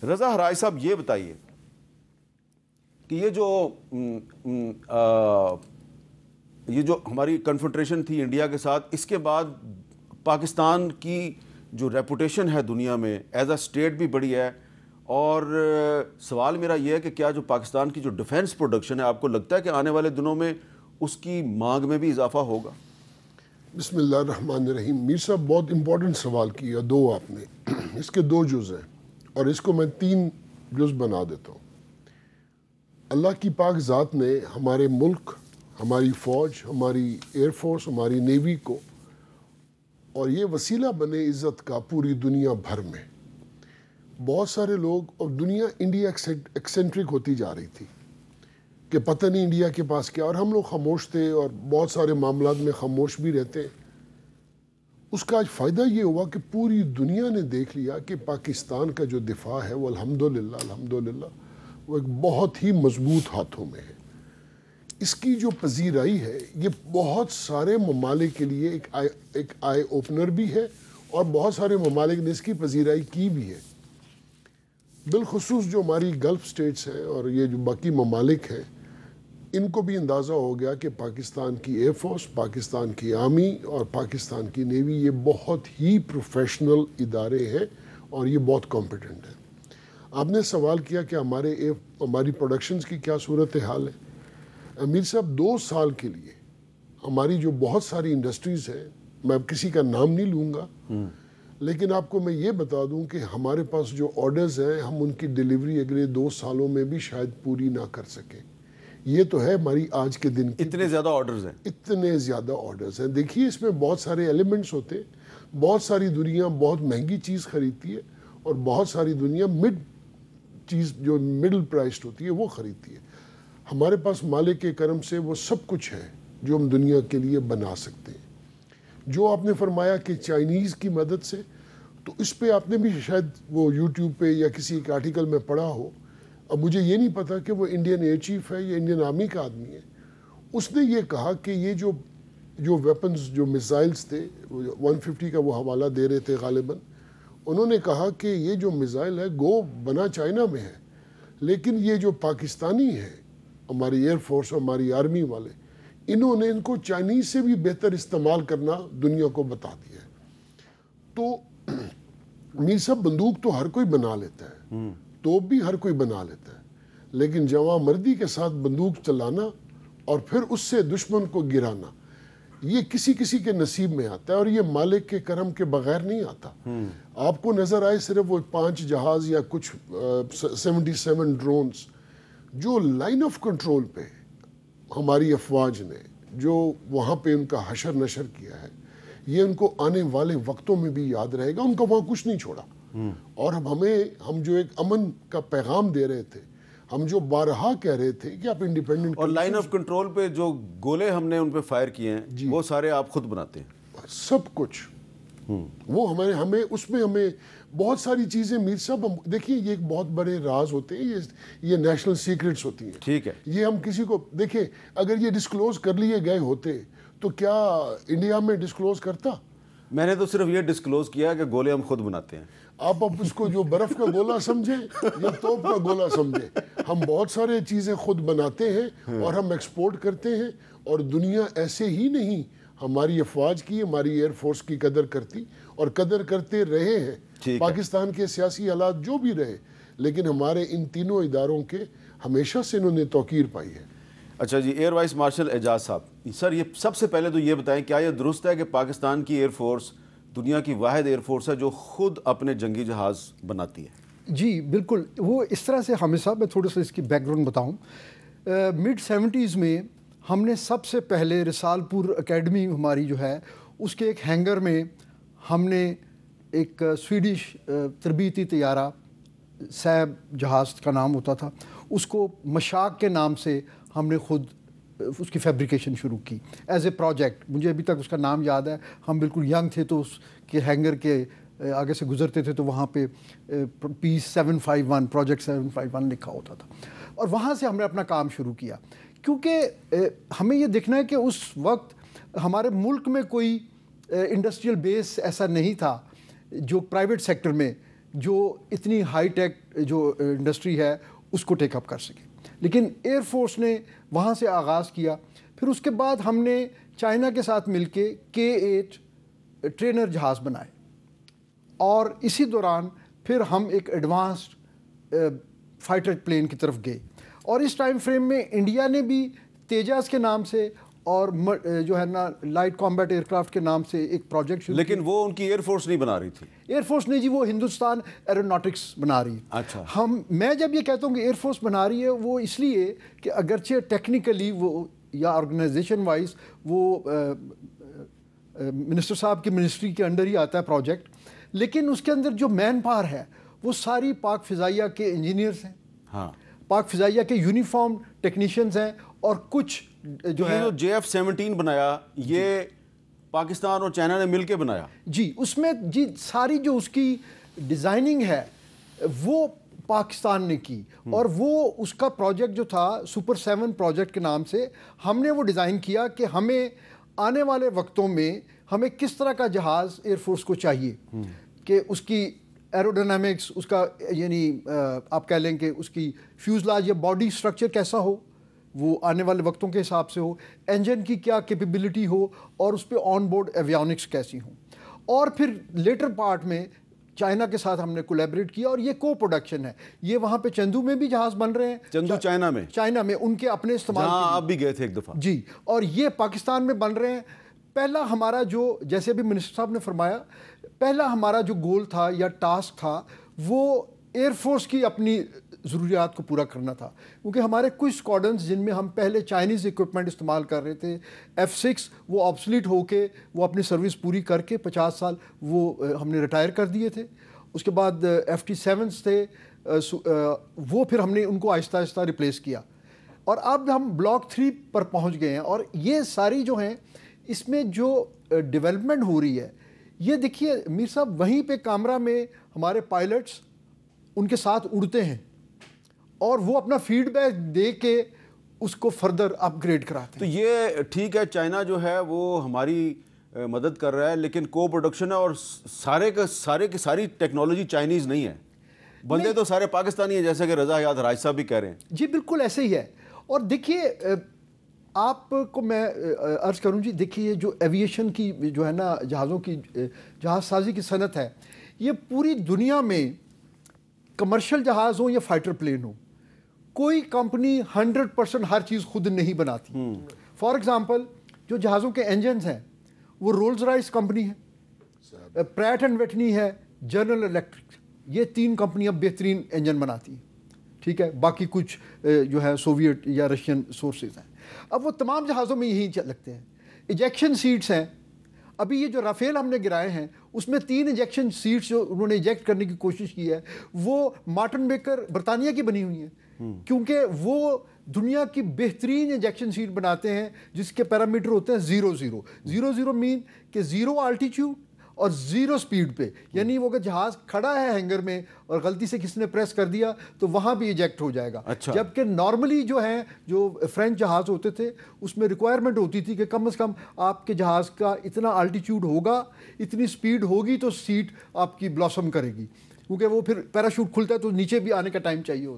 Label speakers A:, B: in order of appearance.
A: رضا ہرائی صاحب یہ بتائیے کہ یہ جو ہماری کنفنٹریشن تھی انڈیا کے ساتھ، اس کے بعد پاکستان کی جو ریپوٹیشن ہے دنیا میں ایز اے اسٹیٹ بھی بڑی ہے، اور سوال میرا یہ ہے کہ کیا جو پاکستان کی جو ڈیفنس پروڈکشن ہے، آپ کو لگتا ہے کہ آنے والے دنوں میں اس کی مانگ میں بھی اضافہ ہوگا؟
B: بسم اللہ الرحمن الرحیم. میر صاحب بہت امپورٹنٹ سوال کیا، دو آپ نے. اس کے دو جز ہیں اور اس کو میں 3 جز بنا دیتا ہوں. اللہ کی پاک ذات نے ہمارے ملک، ہماری فوج، ہماری ایئر فورس، ہماری نیوی کو، اور یہ وسیلہ بنے عزت کا پوری دنیا بھر میں. بہت سارے لوگ، اور دنیا انڈیا ایکسنٹرک ہوتی جا رہی تھی کہ پتہ نہیں انڈیا کے پاس کیا، اور ہم لوگ خاموش تھے اور بہت سارے معاملات میں خاموش بھی رہتے ہیں. اس کا آج فائدہ یہ ہوا کہ پوری دنیا نے دیکھ لیا کہ پاکستان کا جو دفاع ہے وہ الحمدللہ وہ ایک بہت ہی مضبوط ہاتھوں میں ہے. اس کی جو پذیرائی ہے یہ بہت سارے ممالک کے لیے ایک آئی اوپنر بھی ہے، اور بہت سارے ممالک نے اس کی پذیرائی کی بھی ہے. بالخصوص جو ہماری گلف سٹیٹس ہیں اور یہ جو باقی ممالک ہیں، ان کو بھی اندازہ ہو گیا کہ پاکستان کی ایئر فورس، پاکستان کی آرمی اور پاکستان کی نیوی یہ بہت ہی پروفیشنل ادارے ہیں اور یہ بہت کمپیٹنٹ ہیں. آپ نے سوال کیا کہ ہماری پروڈکشنز کی کیا صورتحال ہے. امیر صاحب 2 سال کے لیے ہماری جو بہت ساری انڈسٹریز ہیں، میں اب کسی کا نام نہیں لوں گا، لیکن آپ کو میں یہ بتا دوں کہ ہمارے پاس جو آرڈرز ہیں ہم ان کی ڈیلیوری اگلے 2 سالوں میں بھی شاید پوری نہ کر سکیں. یہ تو ہے ہماری آج کے دن کی.
A: اتنے زیادہ آرڈرز ہیں؟ اتنے
B: زیادہ آرڈرز ہیں. دیکھیے اس میں بہت سارے ایلیمنٹس ہوتے ہیں. بہت ساری دنیا بہت مہنگی چیز خریدتی ہے اور بہت ساری دنیا چیز جو مڈل پرائسڈ ہوتی ہے وہ خریدتی ہے. ہمارے پاس مالک کے کرم سے وہ سب کچھ ہے جو ہم دنیا کے لیے بنا سکتے ہیں. جو آپ نے فرمایا کہ چائنیز کی مدد سے، تو اس پہ آپ نے بھی شاید وہ یوٹیوب پہ یا کسی ایک آرٹیکل میں پڑھا ہو. اب مجھے یہ نہیں پتا کہ وہ انڈین ایئر چیف ہے یا انڈین آرمی کا آدمی ہے. اس نے یہ کہا کہ یہ جو ویپنز، جو میزائلز تھے، 150 کا وہ حوالہ دے رہے تھے غالباً، انہوں نے کہا کہ یہ جو میزائل ہے بنا چائنا میں ہے، لیکن یہ جو پاکستانی ہے، ہماری ایئر فورس اور ہماری آرمی والے، انہوں نے ان کو چائنیز سے بھی بہتر استعمال کرنا دنیا کو بتا دیا ہے. تو میر صاحب بندوق تو ہر کوئی بنا لیتا ہے، توپ بھی ہر کوئی بنا لیتا ہے، لیکن جواں مردی کے ساتھ بندوق چلانا اور پھر اس سے دشمن کو گرانا، یہ کسی کے نصیب میں آتا ہے، اور یہ مالک کے کرم کے بغیر نہیں آتا. آپ کو نظر آئے صرف وہ 5 جہاز یا کچھ 77 ڈرونز جو لائن آف کنٹرول پہ ہماری افواج نے جو وہاں پہ ان کا حشر نشر کیا ہے، یہ ان کو آنے والے وقتوں میں بھی یاد رہے گا. ان کا وہاں کچھ نہیں چھوڑا. اور ہم جو ایک امن کا پیغام دے رہے تھے، ہم جو بارہا کہہ رہے تھے کہ آپ انڈیپینڈنٹ،
A: اور لائن آف کنٹرول پہ جو گولے ہم نے ان پہ فائر کیے ہیں وہ سارے آپ خود بناتے ہیں؟
B: سب کچھ وہ ہمیں اس میں ہمیں بہت ساری چیزیں. میر صاحب دیکھیے یہ ایک بہت بڑے راز ہوتے ہیں، یہ نیشنل سیکرٹس ہوتی ہیں.
A: ٹھیک ہے،
B: یہ ہم کسی کو دیکھیں اگر یہ ڈسکلوز کر لیے گئے ہوتے تو کیا انڈیا میں ڈسکلوز کرتا؟
A: میں نے تو صرف یہ ڈسکلوز کیا کہ گولے ہم خود بناتے ہیں.
B: آپ اب اس کو جو برف کا گولا سمجھیں یا توپ کا گولا سمجھیں، ہم بہت سارے چیزیں خود بناتے ہیں اور ہم ایکسپورٹ کرتے ہیں. اور دنیا ایسے ہی نہیں ہماری افواج کی، ہماری ایئر فورس کی قدر کرتی اور قدر کرتے رہے ہیں. پاکستان کے سیاسی حالات جو بھی رہے، لیکن ہمارے ان تینوں اداروں کے ہمیشہ سے انہوں نے توقیر پائی ہے.
A: اچھا جی، ایئر وائس مارشل اعجاز صاحب، سر یہ سب سے پہلے تو یہ بتائیں کیا یہ درست ہے کہ پاکستان کی ایئر فورس دنیا کی واحد ایئر فورس ہے جو خود اپنے جنگی جہاز بناتی ہے؟
C: جی بالکل. وہ اس طرح سے حامد صاحب، میں تھوڑا سا اس کی بیک گراؤنڈ بتاؤں. مڈ 70s میں ہم نے سب سے پہلے رسال پور اکیڈمی ہماری جو ہے اس کے ایک ہینگر میں ہم نے ایک سویڈش تربیتی طیارہ، سیب جہاز کا نام ہوتا تھا، اس کو مشاق کے نام سے ہم نے خود اس کی فیبریکیشن شروع کی ایز اے پروجیکٹ. مجھے ابھی تک اس کا نام یاد ہے. ہم بالکل ینگ تھے تو اس کے ہینگر کے آگے سے گزرتے تھے تو وہاں پہ پیس 751 پروجیکٹ 751 لکھا ہوتا تھا، اور وہاں سے ہم نے اپنا کام شروع کیا. کیونکہ ہمیں یہ دیکھنا ہے کہ اس وقت ہمارے ملک میں کوئی انڈسٹریل بیس ایسا نہیں تھا جو پرائیویٹ سیکٹر میں جو اتنی ہائی ٹیک جو انڈسٹری ہے اس کو ٹیک اپ کر سکے. لیکن ایئر فورس نے وہاں سے آغاز کیا. پھر اس کے بعد ہم نے چائنا کے ساتھ مل کے K8 ٹرینر جہاز بنائے, اور اسی دوران پھر ہم ایک ایڈوانسڈ فائٹر پلین کی طرف گئے. اور اس ٹائم فریم میں انڈیا نے بھی تیجاس کے نام سے اور جو ہے نا لائٹ کامبیٹ ایئر کرافٹ کے نام سے ایک پروجیکٹ شروع.
A: لیکن وہ ان کی ایئر فورس نہیں بنا رہی تھی.
C: ایئر فورس نہیں جی, وہ ہندوستان ایروناٹکس بنا رہی ہے.
A: اچھا.
C: میں جب یہ کہتا ہوں کہ ایئر فورس بنا رہی ہے, وہ اس لیے کہ اگرچہ ٹیکنیکلی وہ یا آرگنائزیشن وائز وہ منسٹر صاحب کی منسٹری کے انڈر ہی آتا ہے پروجیکٹ, لیکن اس کے اندر جو مین پاور ہے وہ ساری پاک فضائیہ کے انجینئرز ہیں.
A: ہاں,
C: پاک فضائیہ کے یونیفارم ٹیکنیشینز ہیں, اور کچھ جو ہے
A: JF-17 بنایا یہ پاکستان اور چائنا نے مل کے بنایا.
C: جی, اس میں جی ساری جو اس کی ڈیزائننگ ہے وہ پاکستان نے کی, اور وہ اس کا پروجیکٹ جو تھا سپر 7 پروجیکٹ کے نام سے ہم نے وہ ڈیزائن کیا کہ ہمیں آنے والے وقتوں میں ہمیں کس طرح کا جہاز ایئر فورس کو چاہیے, کہ اس کی ایروڈینامکس, اس کا یعنی آپ کہہ لیں کہ اس کی فیوزلاج یا باڈی سٹرکچر کیسا ہو, وہ آنے والے وقتوں کے حساب سے ہو, انجن کی کیا کیپیبلٹی ہو, اور اس پہ آن بورڈ ایویونکس کیسی ہوں. اور پھر لیٹر پارٹ میں چائنا کے ساتھ ہم نے کولیبریٹ کیا, اور یہ کو پروڈکشن ہے. یہ وہاں پہ چندو میں بھی جہاز بن رہے ہیں,
A: چندو چائنا میں
C: ان کے اپنے استعمال,
A: آپ بھی گئے تھے ایک دفعہ.
C: جی, اور یہ پاکستان میں بن رہے ہیں. پہلا ہمارا جو, جیسے ابھی منسٹر صاحب نے فرمایا, پہلا ہمارا جو گول تھا یا ٹاسک تھا وہ ایئر فورس کی اپنی ضروریات کو پورا کرنا تھا, کیونکہ ہمارے کچھ اسکواڈنس جن میں ہم پہلے چائنیز ایکوپمنٹ استعمال کر رہے تھے, F6 وہ آبسلیٹ ہو کے وہ اپنی سروس پوری کر کے 50 سال وہ ہم نے ریٹائر کر دیے تھے. اس کے بعد FT7 تھے, وہ پھر ہم نے ان کو آہستہ آہستہ ریپلیس کیا, اور اب ہم بلاک 3 پر پہنچ گئے ہیں. اور یہ ساری جو ہیں اس میں جو ڈیولپمنٹ ہو رہی ہے, یہ دیکھیے میر صاحب, وہیں پہ کیمرہ میں ہمارے پائلٹس ان کے ساتھ اڑتے ہیں, اور وہ اپنا فیڈ بیک دے کے اس کو فردر اپ گریڈ کراتے ہیں.
A: تو یہ ٹھیک ہے, چائنا جو ہے وہ ہماری مدد کر رہا ہے, لیکن کو پروڈکشن ہے, اور سارے کی ساری ٹیکنالوجی چائنیز نہیں ہے, بندے تو سارے پاکستانی ہیں, جیسے کہ رضا حیات راج صاحب بھی کہہ رہے ہیں.
C: جی بالکل ایسے ہی ہے. اور دیکھیے آپ کو میں عرض کروں جی, دیکھیے جو ایویشن کی جو ہے نا جہازوں کی جہاز سازی کی صنعت ہے, یہ پوری دنیا میں کمرشل جہاز ہوں یا فائٹر پلین ہوں, کوئی کمپنی 100% ہر چیز خود نہیں بناتی. فار ایگزامپل جو جہازوں کے انجنز ہیں وہ رولز رائس کمپنی ہے, پریٹ اینڈ وٹنی ہے, جنرل الیکٹرک, یہ 3 کمپنیاں بہترین انجن بناتی ہیں. ٹھیک ہے, باقی کچھ جو ہے سوویٹ یا رشین سورسز ہیں. اب وہ تمام جہازوں میں یہی لگتے ہیں. ایجیکشن سیٹس ہیں, ابھی یہ جو رافیل ہم نے گرائے ہیں اس میں 3 ایجیکشن سیٹس جو انہوں نے ایجیکٹ کرنے کی کوشش کی ہے وہ مارٹن بیکر برطانیہ کی بنی ہوئی ہیں, کیونکہ وہ دنیا کی بہترین ایجیکشن سیٹ بناتے ہیں جس کے پیرامیٹر ہوتے ہیں 0-0. 0-0 مین کہ 0 آلٹیچیوڈ اور 0 سپیڈ پہ, یعنی وہ اگر جہاز کھڑا ہے ہینگر میں اور غلطی سے کسی نے پریس کر دیا تو وہاں بھی ایجیکٹ ہو جائے گا. جبکہ نارملی جو ہیں جو فرینچ جہاز ہوتے تھے اس میں ریکوائرمنٹ ہوتی تھی کہ کم از کم آپ کے جہاز کا اتنا آلٹیچیوڈ ہوگا, اتنی سپیڈ ہوگی تو سیٹ آپ کی بلاسم کرے گی, کیونکہ وہ پھر پیراشوٹ کھلتا ہے تو نیچے بھی آنے کا ٹائم چاہیے ہوتا ہے.